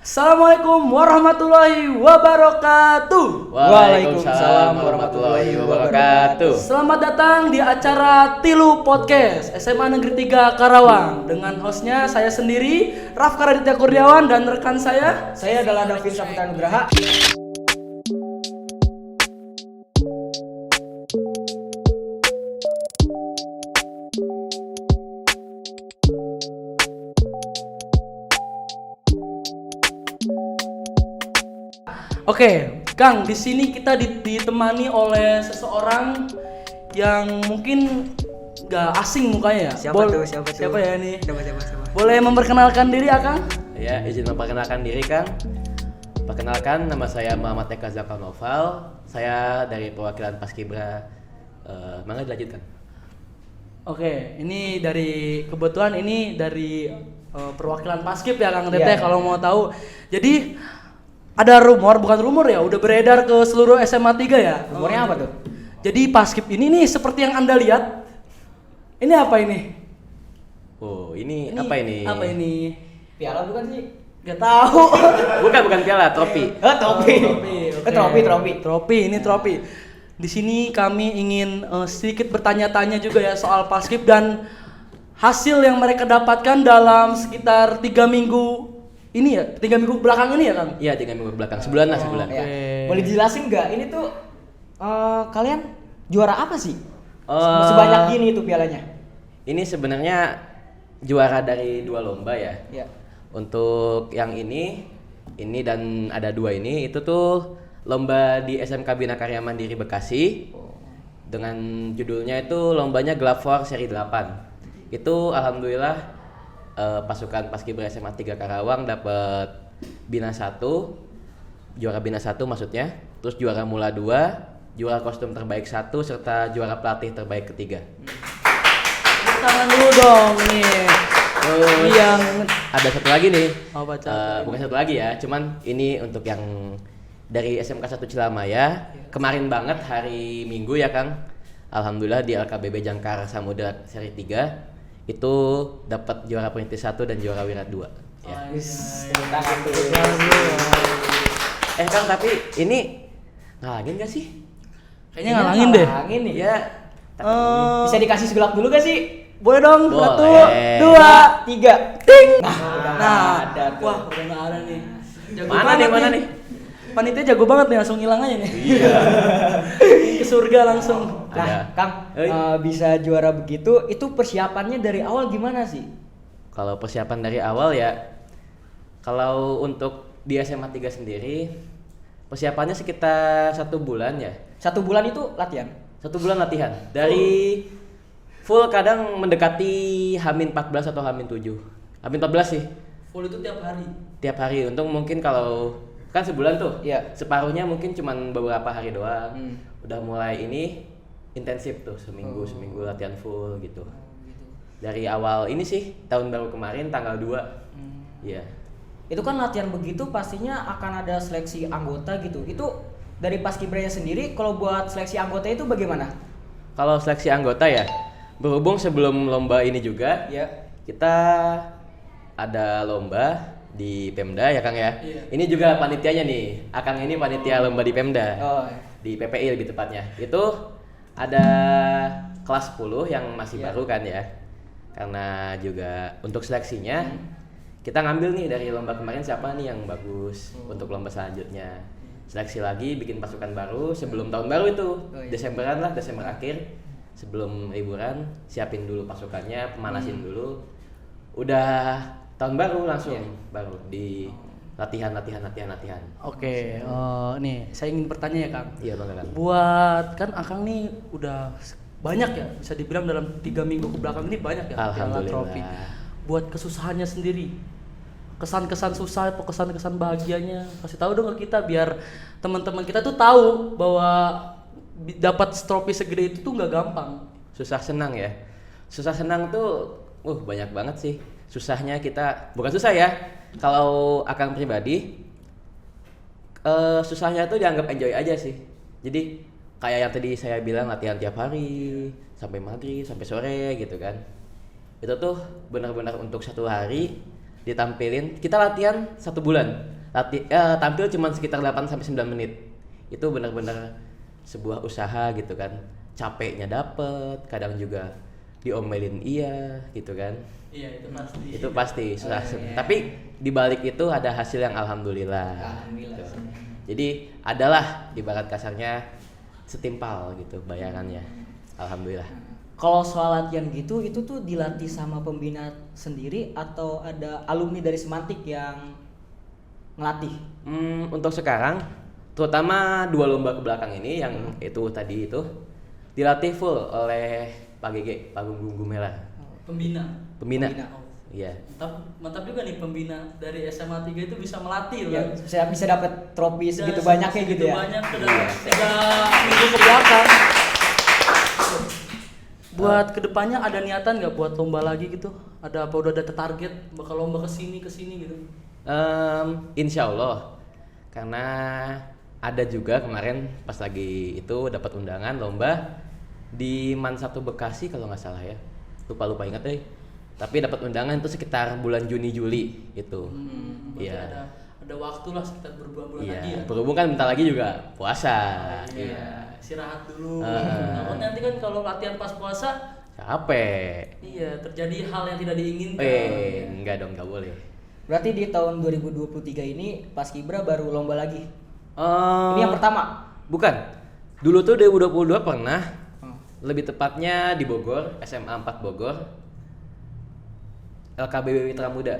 Assalamualaikum warahmatullahi wabarakatuh. Waalaikumsalam warahmatullahi wabarakatuh. Selamat datang di acara Tilu Podcast SMA Negeri 3 Karawang. Dengan hostnya saya sendiri, Rafka Raditya Kurniawan, dan rekan saya Adalah Davin Saputra Nugraha. Oke, Kang, di sini kita ditemani oleh seseorang yang mungkin gak asing mukanya ya. Siapa tuh? Siapa ya ini? Siapa? Boleh memperkenalkan diri, Kang? Ya, izin memperkenalkan diri, Kang. Perkenalkan, nama saya Muhammad Eka Zakal Noval. Saya dari perwakilan Paskibra. Mangga dilanjutkan. Oke, ini kebetulan ini dari perwakilan Paskib ya, Kang Teteh, Iya. kalau mau tahu. Jadi ada bukan rumor ya, udah beredar ke seluruh SMA 3 ya. Umurnya apa tuh? Jadi Paskib ini nih seperti yang Anda lihat. Ini apa ini? Oh, ini apa ini? Apa ini? Piala bukan sih? Gak tahu. Bukan piala, trofi. Trofi. Oke. Trofi. Trofi, ini trofi. Di sini kami ingin sedikit bertanya-tanya juga ya soal Paskib dan hasil yang mereka dapatkan dalam sekitar 3 minggu ini ya, 3 minggu belakang ini ya, Kang? Iya, 3 minggu belakang. Sebulan lah, sebulan. Ya. Boleh dijelasin nggak? Ini tuh kalian juara apa sih? Sebanyak gini tuh pialanya. Ini sebenarnya juara dari 2 lomba ya. Ya. Untuk yang ini dan ada 2 ini, itu tuh lomba di SMK Bina Karya Mandiri Bekasi. Dengan judulnya itu lombanya Glafor seri 8. Itu alhamdulillah pasukan Paskibra SMA 3 Karawang dapat Bina 1, juara Bina 1 maksudnya, terus juara Mula 2, juara kostum terbaik 1, serta juara pelatih terbaik ketiga. Tangan dulu dong nih. Terus Yang ada satu lagi nih. Bukan Satu lagi ya, cuman ini untuk yang dari SMK 1 Cilamaya. Kemarin banget hari Minggu ya, Kang. Alhamdulillah di LKBB Jangkar Samudra seri 3 itu dapat juara perintis 1 dan juara wirat 2 ya. Tangan tuh. Kang, tapi ini ngalangin gak sih? kayaknya ngalangin deh. Ngalangin nih. Ya. Bisa dikasih segelap dulu gak sih? Boleh dong, Boleh. 1, 2, 3. ting. Nah, ada tuh. Wah, udah nggak ada nih. Jago Mana banget nih? Panitia jago banget nih, langsung hilang aja nih. Iya. Ke surga langsung. Ada. Nah, Kang, bisa juara begitu, itu persiapannya dari awal gimana sih? Kalau persiapan dari awal ya, kalau untuk di SMA 3 sendiri persiapannya sekitar 1 bulan ya. 1 bulan itu latihan? 1 bulan latihan. Dari full kadang mendekati H-14 atau H-7. H-14 sih. Full itu tiap hari. Tiap hari. Untung mungkin kalau kan sebulan tuh. Iya. Separuhnya mungkin cuman beberapa hari doang. Hmm. Udah mulai ini intensif tuh seminggu latihan full gitu. Dari awal ini sih tahun baru kemarin tanggal 2. Iya. Itu kan latihan begitu pastinya akan ada seleksi anggota gitu. Itu dari Paskibranya sendiri kalau buat seleksi anggota itu bagaimana? Kalau seleksi anggota ya, berhubung sebelum lomba ini juga Ya. kita ada lomba di Pemda ya, Kang ya. Iya. Ini juga panitianya nih. Akang ini panitia lomba di Pemda. Oh. Di PPI lebih tepatnya. Itu ada kelas 10 yang masih Iya. baru kan ya. Karena juga untuk seleksinya kita ngambil nih dari lomba kemarin siapa nih yang bagus untuk lomba selanjutnya. Seleksi lagi, bikin pasukan baru sebelum tahun baru itu. Oh, iya. Desember akhir. Sebelum liburan, siapin dulu pasukannya, pemanasin dulu. Udah tahun baru langsung baru di latihan. Oke, nih saya ingin bertanya ya, Kang. Iya, Bang Kang. Buat kan Akang nih udah banyak ya, bisa dibilang dalam 3 minggu ke belakang ini banyak ya piala Alhamdulillah. trofi. Buat kesusahannya sendiri, kesan-kesan susah apa kesan-kesan bahagianya, kasih tahu dong ke kita biar teman-teman kita tuh tahu bahwa dapat trofi segede itu tuh nggak gampang. Susah senang ya. Susah senang tuh banyak banget sih. Susahnya kita bukan susah ya. Kalau Akang pribadi susahnya tuh dianggap enjoy aja sih. Jadi kayak yang tadi saya bilang latihan tiap hari sampai maghrib sampai sore gitu kan. Itu tuh benar-benar untuk 1 hari ditampilin. Kita latihan 1 bulan. Tampil cuma sekitar 8 sampai 9 menit. Itu benar-benar sebuah usaha gitu kan. Capeknya dapet, kadang juga diomelin iya gitu kan. Iya, itu pasti. Itu pasti susah. Tapi di balik itu ada hasil yang alhamdulillah. Alhamdulillah. Gitu. Jadi adalah ibarat kasarnya setimpal gitu bayarannya. Alhamdulillah. Kalau soal latihan gitu, itu tuh dilatih sama pembina sendiri atau ada alumni dari Semantik yang ngelatih? Untuk sekarang, terutama 2 lomba ke belakang ini yang itu tadi itu dilatih full oleh Pak GG, Pak Gunggung Gumelar. Pembina. Pembina. Oh. Iya. Mantap juga nih pembina dari SMA 3 itu bisa melatih Ya, kan. saya bisa dapat trofi segitu banyaknya gitu ya. Banyak dalam 3 minggu ke belakang. Buat kedepannya ada niatan nggak buat lomba lagi gitu? Ada apa udah ada target bakal lomba kesini gitu? Insya Allah, karena ada juga kemarin pas lagi itu dapat undangan lomba di Man 1 Bekasi kalau nggak salah ya, lupa ingat deh. Tapi dapat undangan itu sekitar bulan Juni Juli itu. Berarti Iya. ada waktu lah sekitar berbulan-bulan Iya. lagi ya. Berhubung kan bentar lagi juga puasa. Iya. Istirahat dulu. Heeh. Takut nanti kan kalau latihan pas puasa, Capek. iya terjadi hal yang tidak diinginkan. Enggak dong, enggak boleh. Berarti di tahun 2023 ini Paskibra baru lomba lagi. Oh. Ini yang pertama. Bukan. Dulu tuh 2022 pernah. Hmm. Lebih tepatnya di Bogor, SMA 4 Bogor. LKBB Mitra Muda.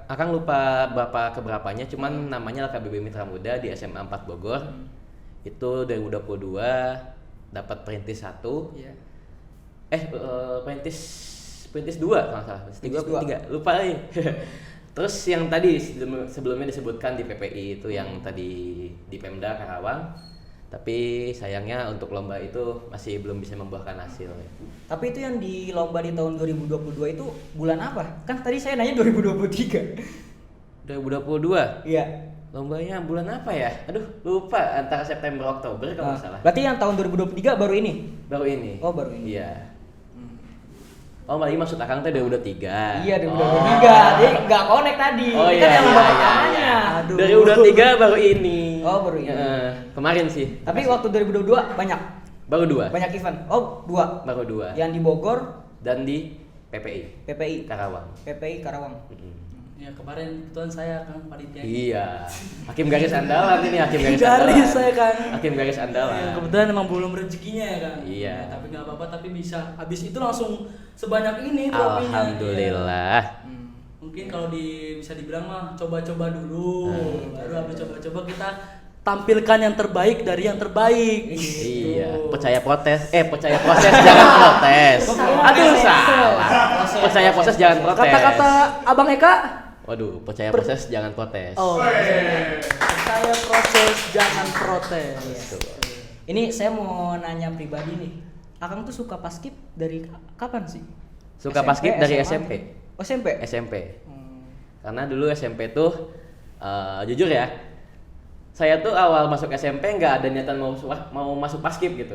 Akang lupa keberapanya, cuman namanya LKBB Mitra Muda di SMA 4 Bogor. Itu 2022 dapat perintis 1. Iya. Perintis 2 kalau nggak salah. Perintis 2 3, lupa nih. Terus yang tadi sebelumnya disebutkan di PPI itu yang tadi di Pemda Karawang. Tapi sayangnya untuk lomba itu masih belum bisa membuahkan hasil. Tapi itu yang di lomba di tahun 2022 itu bulan apa? Kan tadi saya nanya 2023. 2022 Iya. lombanya bulan apa ya? Aduh, lupa, antara September Oktober kalau nggak salah. Berarti yang tahun 2023 baru ini. Baru ini. Oh, baru ini. Iya. Oh, malah maksud Akang teh 2023. Iya, 2023. Jadi nggak connect tadi. Oh Ini iya, kan yang lomba iya, pertamanya. iya. Aduh. 2023 baru ini. Oh, baru ini. Kemarin sih. Tapi waktu 2022 banyak. Baru 2. Banyak event. Oh, 2. Baru 2. Yang di Bogor, Dan di PPI PPI. Karawang. PPI Karawang. Ya kemarin kebetulan saya kan panitia. Iya. Hakim garis andalan ini, hakim garis Garis andalan. saya kan. Hakim garis Ya, andalan. kebetulan emang belum rezekinya ya kan. Iya. Ya, tapi nggak apa-apa, tapi bisa. Habis itu langsung sebanyak ini trofinya. Alhamdulillah. Iya. Mungkin kalau bisa dibilang mah coba-coba dulu. Baru habis coba-coba kita tampilkan yang terbaik dari yang terbaik. Gitu. Iya, percaya proses jangan protes. Aduh, salah. Percaya proses jangan protes. Kata-kata Abang Eka. Waduh, percaya proses jangan protes. Oh, saya proses jangan protes. Ini saya mau nanya pribadi nih. Akang tuh suka paskib dari kapan sih? Suka SMP, paskib dari SMA? SMP. Oh, SMP. SMP. Karena dulu SMP tuh jujur ya, saya tuh awal masuk SMP nggak ada niatan mau masuk paskib gitu.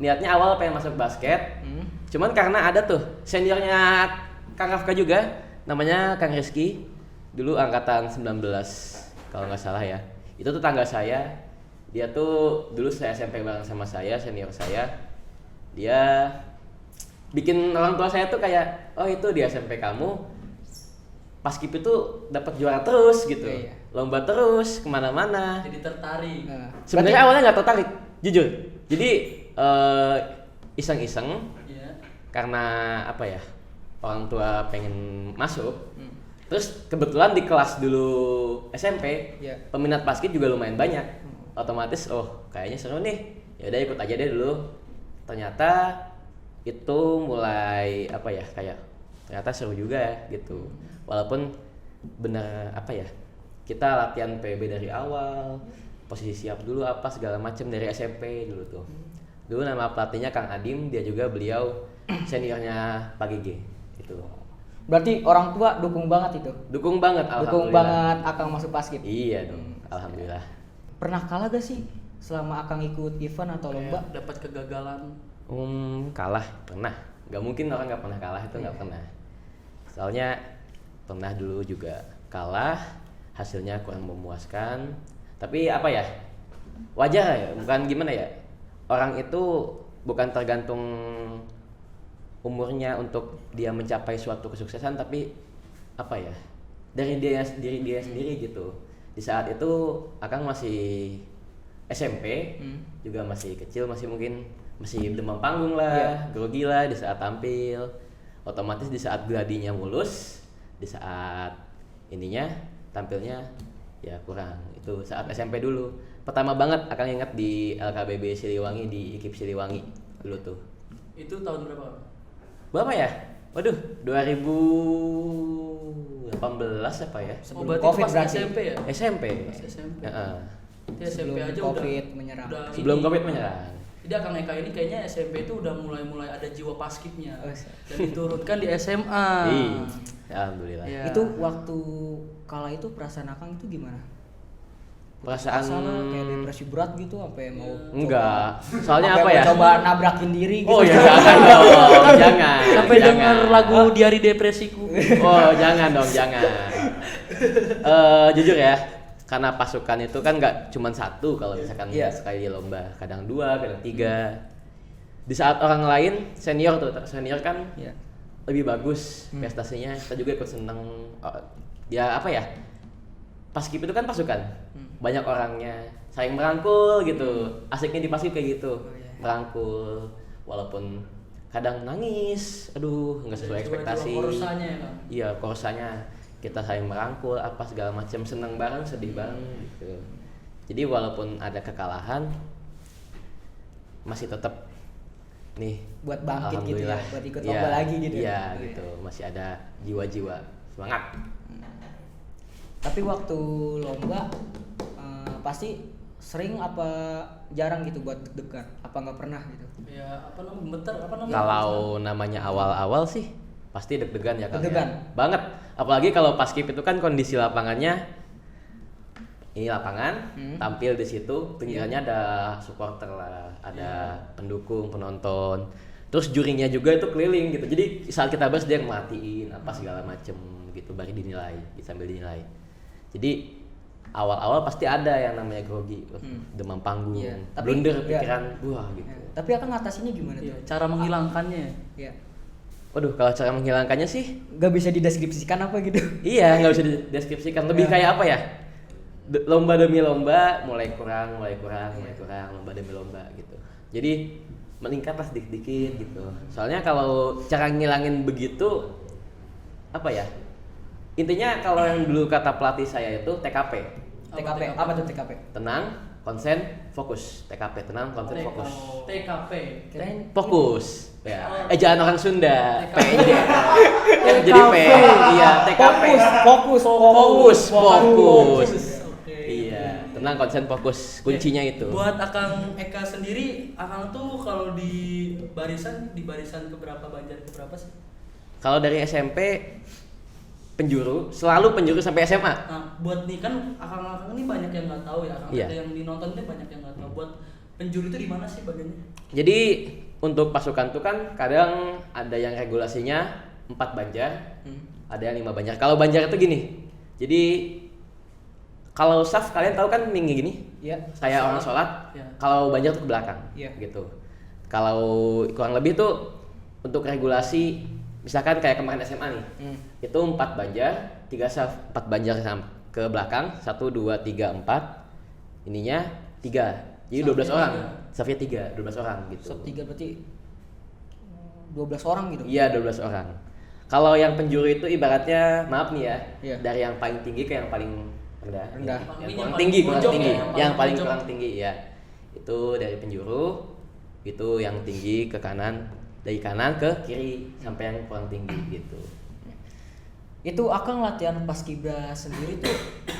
Niatnya awal pengen masuk basket. Cuman karena ada tuh seniornya Kang Rafka juga, namanya Kang Rizky. Dulu angkatan 19 kalau nggak salah ya. Itu tuh tangga saya. Dia tuh dulu saya SMP bareng sama saya, senior saya. Dia bikin orang tua saya tuh kayak, oh itu di SMP kamu paskib itu dapat juara terus gitu. Iya. Lomba terus kemana-mana. Jadi tertarik. Sebenarnya awalnya nggak tertarik, jujur. Jadi iseng-iseng Iya. karena apa ya, orang tua pengen masuk. Terus kebetulan di kelas dulu SMP, Iya. peminat basket juga lumayan banyak. Otomatis, oh kayaknya seru nih. Ya udah ikut aja deh dulu. Ternyata itu mulai apa ya, kayak ternyata seru juga ya gitu. Walaupun bener apa ya, kita latihan PB dari awal, posisi siap dulu apa segala macem dari SMP dulu tuh. Dulu nama pelatihnya Kang Adim, dia juga beliau seniornya Pak GG itu. Berarti orang tua dukung banget itu. Dukung banget, Dukung alhamdulillah. banget Akang masuk paskib. Iya dong, alhamdulillah. Pernah kalah gak sih selama Akang ikut event atau lomba? Kayak dapat kegagalan. Kalah pernah. Gak mungkin orang nggak pernah kalah itu, nggak pernah. Soalnya pernah dulu juga kalah, hasilnya kurang memuaskan. Tapi apa ya, wajar ya, bukan gimana ya, orang itu bukan tergantung umurnya untuk dia mencapai suatu kesuksesan, tapi apa ya, dari diri dia sendiri gitu. Di saat itu Akang masih SMP, juga masih kecil, masih mungkin masih demam panggung lah, grogi lah di saat tampil. Otomatis di saat gladinya mulus, di saat ininya tampilnya ya kurang. Itu saat SMP dulu. Pertama banget Akang ingat di LKBB Siliwangi, di IKIP Siliwangi dulu tuh. Itu tahun berapa? Berapa ya? Waduh, 2018 apa ya? Sebelum berarti COVID itu pas berarti. SMP ya? SMP. Pas SMP. Heeh. Dia SMP Sebelum aja COVID udah menyerang. Sebelum ini. COVID menyerang. Jadi Akang Eka ini kayaknya SMP itu udah mulai ada jiwa paskibnya Oh, dan diturunkan di SMA. Ih, alhamdulillah. Iya. Itu waktu kala itu perasaan Akang itu gimana? Perasaan Masalah kayak depresi berat gitu sampai mau enggak. Soalnya sampai apa ya? coba nabrakin diri gitu. Oh ya jangan dong, jangan. Sampai jangan. dengar lagu Diari Depresiku. Oh jangan dong, jangan. Jujur ya, karena pasukan itu kan nggak cuma satu kalau misalkan Iya. sekali di lomba, kadang 2, kadang 3. Di saat orang lain senior kan Iya. lebih bagus prestasinya, kita juga ikut seneng. Ya apa ya? Paskib itu kan pasukan, banyak orangnya, saling merangkul gitu. Asiknya di paskib kayak gitu, merangkul, walaupun kadang nangis, aduh nggak sesuai ekspektasi. Korsanya ya Kang. Iya, korsanya kita saling merangkul, apa segala macam, seneng bareng, sedih bareng gitu. Jadi walaupun ada kekalahan, masih tetap nih Buat bangkit gitu ya, alhamdulillah. buat ikut Iya, lomba lagi gitu. Iya Oh, gitu, masih ada jiwa-jiwa semangat. Tapi waktu lomba pasti sering apa jarang gitu buat deg-degan? Apa nggak pernah gitu? Ya apa namanya? Gemeter apa namanya? Kalau namanya awal-awal sih pasti deg-degan ya Kang. Deg-degan? Ya. Banget. Apalagi kalau paskib itu kan kondisi lapangannya ini lapangan, tampil di situ, pinggirannya ada supporter lah, ada pendukung, penonton. Terus jurinya juga itu keliling gitu. Jadi saat kita bahas dia ngematiin apa segala macem gitu baru dinilai, sambil dinilai. Jadi awal-awal pasti ada yang namanya grogi, demam panggung, Iya, tapi- blunder iya. pikiran, wah gitu. Ya, tapi akan ngatasinnya gimana Iya, tuh? cara menghilangkannya. Ya, Waduh, kalau cara menghilangkannya sih, nggak bisa dideskripsikan apa gitu? iya nggak bisa dideskripsikan. Lebih kayak apa ya? Lomba demi lomba, mulai kurang, lomba demi lomba gitu. Jadi meningkat lah sedikit-sedikit gitu. Soalnya kalau cara ngilangin begitu, apa ya? Intinya kalau yang dulu kata pelatih saya itu TKP. TKP, apa tuh TKP? Tenang, konsen, fokus. TKP, tenang, konsen, fokus. TKP. Kirain Fokus. Ya. Jangan orang Sunda. TKP. P jadi jadi P. Iya, TKP. Fokus. Oke. Iya, tenang, konsen, fokus. Kuncinya itu. Buat Akang Eka sendiri, Akang tuh kalau di barisan keberapa Banjar keberapa sih? Kalau dari SMP penjuru, selalu penjuru sampai SMA. Nah, buat nih kan Akang ini banyak yang nggak tahu ya, Akang Iya. ada yang dinonton ini banyak yang nggak tahu. Buat penjuru itu di mana sih bagiannya? Jadi untuk pasukan tuh kan kadang ada yang regulasinya 4 Banjar, ada yang 5 Banjar. Kalau Banjar itu gini. Jadi kalau saf kalian tahu kan minggu gini? Iya. Saya orang sholat. Iya. Kalau Banjar tuh ke belakang. Iya. Gitu. Kalau kurang lebih tuh untuk regulasi misalkan kayak kemarin SMA nih. Itu 4 Banjar, 3 saf, 4 Banjar ke belakang, 1 2 3 4. Ininya 3. Jadi 12 Safnya orang. tiga. Safnya 3, 12 orang gitu. Sub 3 berarti 12 orang gitu. Iya, 12 orang. Kalau yang penjuru itu ibaratnya maaf nih ya, Iya. dari yang paling tinggi ke yang paling rendah. Rendah. Yang Yang kurang paling tinggi, kurang pojok tinggi. ya, yang Yang paling paling pojok. kurang tinggi ya. Itu dari penjuru, itu yang tinggi ke kanan, dari kanan ke kiri sampai yang kurang tinggi gitu. Itu Akang latihan paskibra sendiri tuh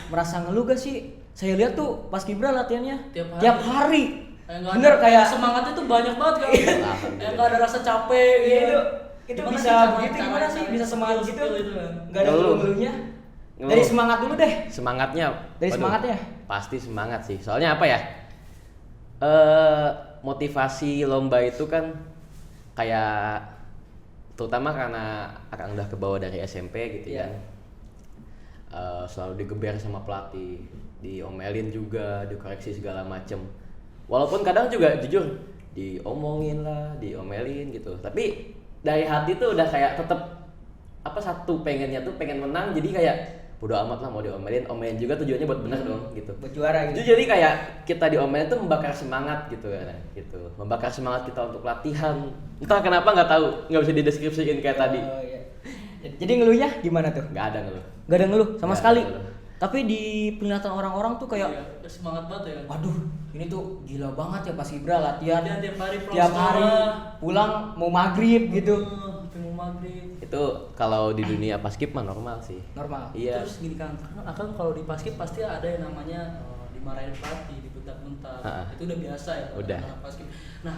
merasa ngeluh gak sih? Saya lihat tuh paskibra latihannya Tiap hari. hari. Nggak Bener ada- kayak semangatnya tuh banyak banget kan. Alhamdulillah. Kayak nggak ada rasa capek Iya, gitu. itu Gimana bisa sih cara- begitu cara- gimana sih cara- bisa semangat skill- gitu? skill itu kan. Gak ada Ngeluh. ngeluhnya. Ngeluh. Dari semangat dulu deh. Semangatnya. Dari waduh, semangatnya? Pasti semangat sih. Soalnya apa ya? Motivasi lomba itu kan kayak terutama karena akan udah ke bawah dari SMP gitu Iya. kan. selalu digeber sama pelatih, diomelin juga, dikoreksi segala macem. Walaupun kadang juga jujur diomongin lah, diomelin gitu. Tapi dari hati tuh udah kayak tetep satu pengennya tuh pengen menang, jadi kayak bodo amat lah mau diomelin, omelin juga tujuannya buat bener dong gitu. Buat juara gitu. Jadi kayak kita diomelin tuh membakar semangat gitu kan, gitu. Membakar semangat kita untuk latihan. Entah kenapa nggak tahu, nggak bisa dideskripsiin kayak tadi. Oh, iya. Jadi ngeluhnya gimana tuh? Nggak ada ngeluh. Gak ada ngeluh sama Nggak sekali. ada ngeluh. Tapi di penglihatan orang-orang tuh kayak Iya, semangat banget ya. waduh, ini tuh gila banget ya Paskibra latihan Latihan tiap hari, pulang tiap hari sekolah. pulang mau maghrib gitu. Sampai mau maghrib. Itu kalau di dunia paskib mah normal sih. Normal. Iya. Terus gini kan, Akang kalau di paskib pasti ada yang namanya dimarahin pelatih, dibentak-bentak. Ha-ha. Itu udah biasa ya. Udah. Anak paskib. Nah,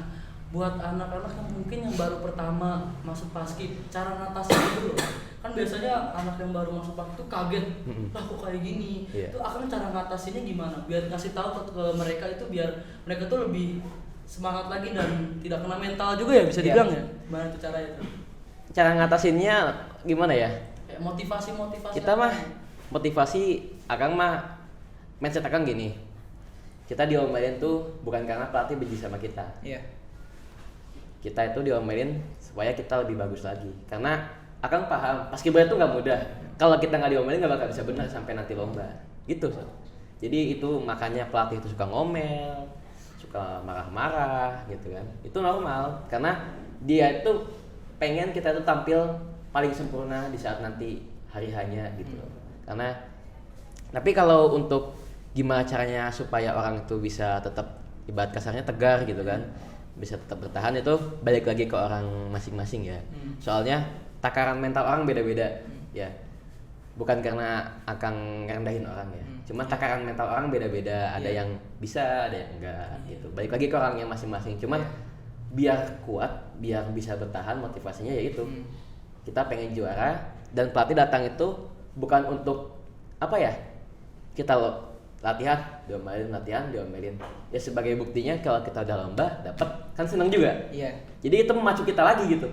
buat anak-anak yang mungkin yang baru pertama masuk paskib, cara ngatasi dulu. Kan biasanya anak yang baru masuk paskib tuh kaget, lah kok kayak gini. Iya. Itu Akang cara ngatasinnya gimana? Biar kasih tahu ke mereka itu biar mereka tuh lebih semangat lagi dan tidak kena mental juga ya bisa Iya. dibilang ya. Gimana itu caranya itu? Cara ngatasinnya gimana ya? Kayak motivasi. Kita mah motivasi Akang mah mindset Akang gini. Kita diomelin tuh bukan karena pelatih benci sama kita. Iya. Kita itu diomelin supaya kita lebih bagus lagi. Karena Akang paham, paskibra itu nggak mudah. Kalau kita nggak diomelin nggak bakal bisa benar sampai nanti lomba. Gitu. So. Jadi itu makanya pelatih itu suka ngomel, suka marah-marah gitu kan. Itu normal karena dia itu pengen kita itu tampil paling sempurna di saat nanti hari hanya gitu. Karena tapi kalau untuk gimana caranya supaya orang itu bisa tetap ibarat kasarnya tegar gitu kan, bisa tetap bertahan itu balik lagi ke orang masing-masing ya. Soalnya takaran mental orang beda-beda ya. Bukan karena akan ngerendahin orang ya. Cuma takaran mental orang beda-beda. Ada yang bisa, ada yang enggak gitu. Balik lagi ke orangnya masing-masing. Cuman biar kuat, biar bisa bertahan motivasinya yaitu kita pengen juara dan pelatih datang itu bukan untuk apa ya? Kita latihan, diomelin. Ya sebagai buktinya kalau kita udah lomba dapat kan seneng juga. Iya. Jadi itu memacu kita lagi gitu.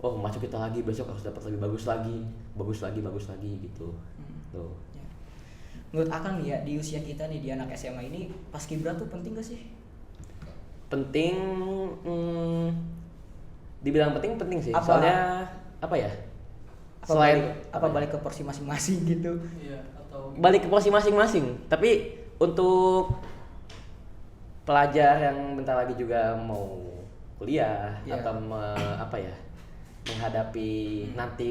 Oh, memacu kita lagi besok harus dapat lebih bagus lagi gitu. Tuh. Menurut Akang nih ya di usia kita nih di anak SMA ini paskibra tuh penting gak sih? Penting dibilang penting sih. Apa? Soalnya apa ya? Selain balik ke porsi masing-masing gitu. Iya, atau balik ke posisi masing-masing. Tapi untuk pelajar yang bentar lagi juga mau kuliah Iya. atau menghadapi nanti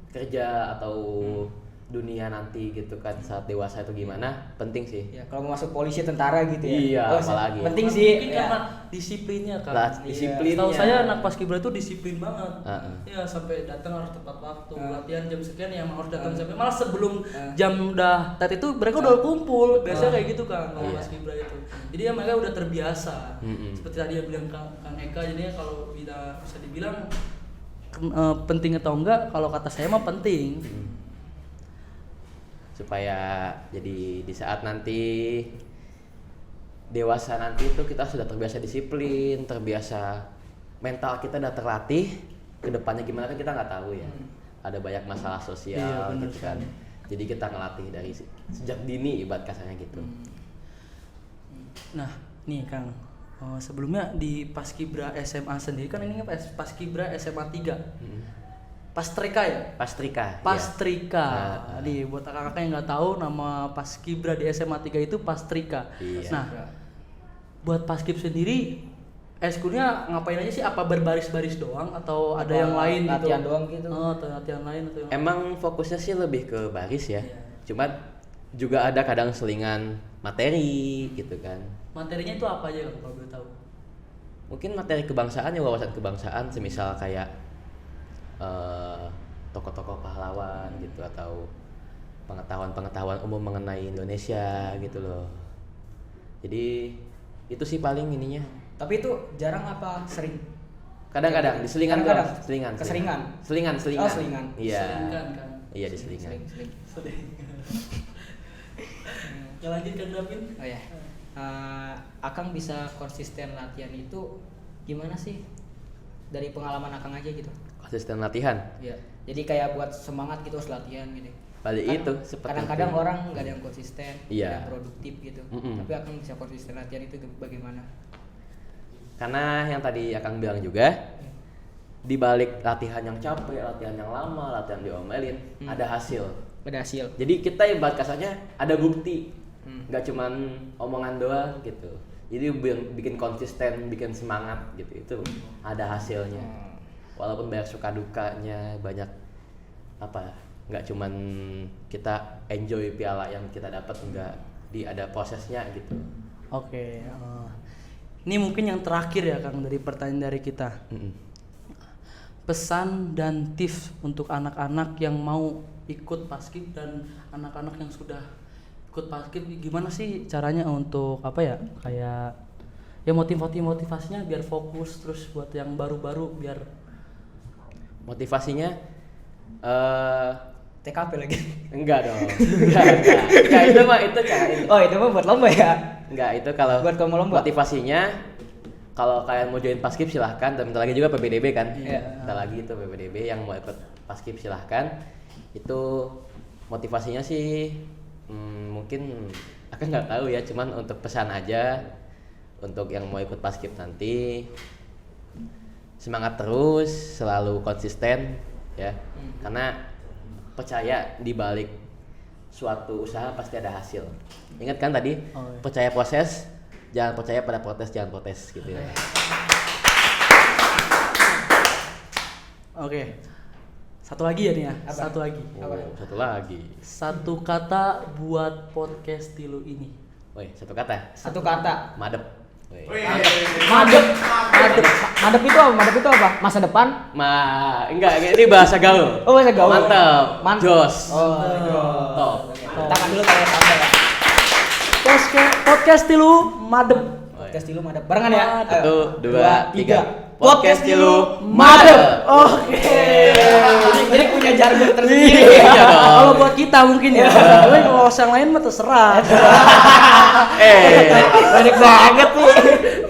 kerja atau dunia nanti gitu kan saat dewasa itu gimana, penting sih. Ya, kalau mau masuk polisi tentara gitu ya. Iya, Oh, apalagi. penting mungkin sih. karena Ya. disiplinnya kan. Lah, disiplinnya. Tahu saya anak paskibra itu disiplin banget. Heeh. Ya sampai datang harus tepat waktu, Heeh. latihan jam sekian ya harus datang Heeh. sampai malah sebelum Heeh. jam udah tet itu mereka udah kumpul. Biasanya kayak gitu kan kalau Iya. paskibra itu. Jadi ya mereka udah terbiasa. Mm-mm. Seperti tadi yang bilang Kang Eka, jadinya kalau bisa dibilang penting atau enggak, kalau kata saya mah penting. Supaya jadi di saat nanti dewasa nanti itu kita sudah terbiasa disiplin, terbiasa mental kita udah terlatih, kedepannya gimana kan kita nggak tahu ya. Ada banyak masalah Iya, sosial bener gitu kan. Jadi kita ngelatih dari sejak dini ibarat kasarnya gitu. Nah, nih Kang, sebelumnya di Paskibra SMA sendiri kan ini Paskibra SMA 3. Pastrika ya? Pastrika. Pastrika. Iya. Nih buat kakak-kakak yang nggak tahu nama Paskibra di SMA 3 itu Pastrika. Iya. Nah, buat Paskib sendiri eskulnya ngapain aja sih? Apa berbaris-baris doang atau ada Apa yang lain gitu? latihan doang gitu? Oh, atau latihan lain atau yang Emang fokusnya sih lebih ke baris ya. Iya. Cuma juga ada kadang selingan materi gitu kan. materinya itu apa aja kalau boleh tahu? Mungkin materi kebangsaan ya, wawasan kebangsaan, semisal kayak tokoh-tokoh pahlawan gitu atau pengetahuan umum mengenai Indonesia gitu loh. Jadi itu sih paling ininya. Tapi itu jarang apa sering? Kadang-kadang di selingan Kadang-kadang. doang, selingan. Keseringan? Selingan. Oh, selingan. Iya. Selingan kan? Iya di selingan. Sering. Ya lanjut Kang Davin. Oh ya. Akang bisa konsisten latihan itu gimana sih? Dari pengalaman Akang aja gitu. Konsisten latihan. Iya. Jadi kayak buat semangat gitu harus latihan gitu. balik Kan itu seperti kadang-kadang itu. orang nggak ada yang konsisten, Iya. yang produktif gitu. Tapi Akang bisa konsisten latihan itu bagaimana? Karena yang tadi Akang bilang juga, di balik latihan yang capek, latihan yang lama, latihan diomelin, ada hasil. Ada hasil. Jadi kita ibarat kasarnya ada bukti, nggak cuman omongan doang gitu. Jadi bikin konsisten, bikin semangat gitu, itu ada hasilnya. Walaupun banyak suka dukanya, banyak apa, nggak cuman kita enjoy piala yang kita dapat, nggak, ada prosesnya gitu. Oke. Ini mungkin yang terakhir ya Kang dari pertanyaan dari kita. Pesan dan tips untuk anak-anak yang mau ikut paskib dan anak-anak yang sudah ikut paskib, gimana sih caranya untuk apa ya, kayak ya motivasinya biar fokus, terus buat yang baru-baru biar Motivasinya TKP lagi. enggak dong. Enggak, itu mah itu cara itu. Oh, itu mah buat lomba ya. Enggak, itu kalau Buat kamu lomba? motivasinya, kalau kalian mau join paskib silahkan, dan bentar lagi juga PPDB kan. Iya. Bentar lagi itu PPDB, yang mau ikut paskib silahkan. Itu motivasinya sih mungkin aku nggak tahu ya, cuman untuk pesan aja untuk yang mau ikut paskib nanti, semangat terus, selalu konsisten ya. Karena percaya di balik suatu usaha pasti ada hasil. Ingat kan tadi, percaya proses, jangan percaya pada protes, jangan protes gitu ya. Oke. Satu lagi ya nih ya. Apa? Satu lagi. Satu lagi. Satu kata buat podcast Tilu ini. Woi, satu kata. Satu kata. Madep. Woi. Madep. Madep itu apa? Madep itu apa? Masa depan? Enggak, ini bahasa gaul. Oh, bahasa gaul. Mantap. Jos. Oh, Top. tangan dulu tarik sampai ya. Podcast Tilu Madep. Podcast dulu madep. Barengan ya. Satu, Ayo. dua, tiga. Podcast Tilu dulu Madep. Oke. Jadi punya jargon tersendiri. Iya dong. Kalau buat kita mungkin ya. Tapi kalau yang lain mah terserah. Banyak banget nih.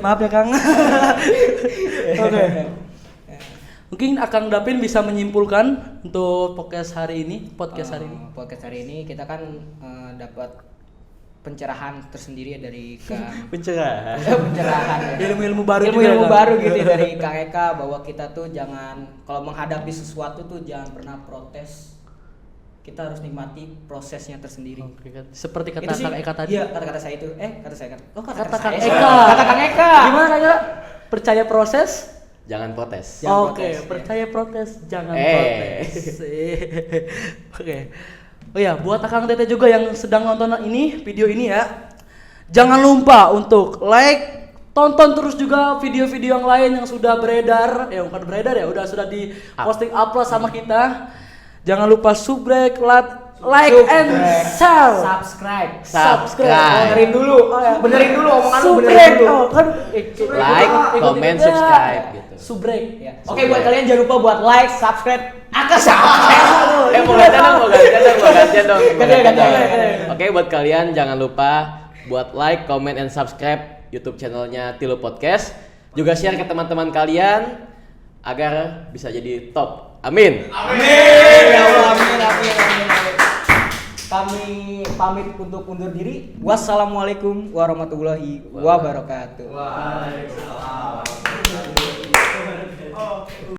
Maaf ya Kang. Oke. Mungkin Akang Dapin bisa menyimpulkan untuk podcast hari ini. Podcast hari ini kita kan dapat pencerahan tersendiri ya dari Kang. Pencerahan. Pencerahan ya. Ilmu-ilmu baru juga Ilmu-ilmu ya, Kang? baru gitu ya dari Kang Eka, bahwa kita tuh jangan, kalau menghadapi sesuatu tuh jangan pernah protes. Kita harus nikmati prosesnya tersendiri. Oke, seperti kata Itu sih, Kang Eka tadi. Iya, kata-kata saya itu. Kata saya kan. Oh, Kata kata Kang saya. Eka. Kata Kang Eka. Gimana Kang Eka? Percaya proses? Jangan protes. Jangan Oke, protes, ya. percaya protes, jangan protes. Oke. Oh ya, buat Akang Tete juga yang sedang nonton video ini ya. Jangan lupa untuk like, tonton terus juga video-video yang lain yang sudah beredar, bukan beredar ya, sudah di posting upload sama kita. Jangan lupa subscribe, like and share. Subscribe. Subscribe. Benerin dulu omongan lu, benerin Subscribe. dulu. Kan Like, comment, subscribe gitu. Subscribe. Ya. Oke, buat kalian jangan lupa buat like, subscribe, subscribe. Mau gantian dong. Gantian. Oke, buat kalian jangan lupa buat like, comment, and subscribe YouTube channelnya Tilu Podcast. Juga share ke teman-teman kalian agar bisa jadi top. Amin. Ya Allah, amin. Kami pamit untuk undur diri. Wassalamualaikum warahmatullahi wabarakatuh.